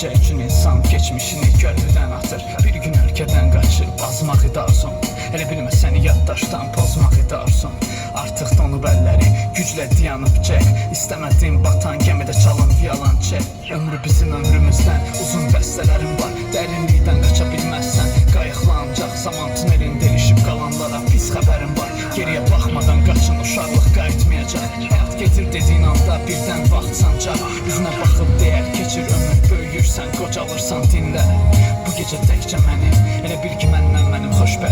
Gələcək üçün insan geçmişini gönlüdən atır. Bir gün ölkədən qaçıb azmaq idi arzum. Elə bilmə səni yaddaşdan pozmaq idi arzum. Artıq donub əlləri, güclə dayanıb çək. İstəmədim batan gəmidə çalınıb yalan çək. Ömrü bizim ömrümüzdən uzun bəstələrim var. Dərinlikdən qaça bilməzsən, qayıqla ancaq zaman tünelində ilişib qalanlara pis xəbərim var. Geriyə baxmadan qaçın, uşaqlıq qayıtmayacaq. Həyat getir dediyin anda birdən vaxt sancaq. Üzünə baxıb deyər keçir ömür, böyüyürsən, qocalırsan dinlə. Bu gecə təkcə mənim, elə bil ki məndən mənim xoşbəxt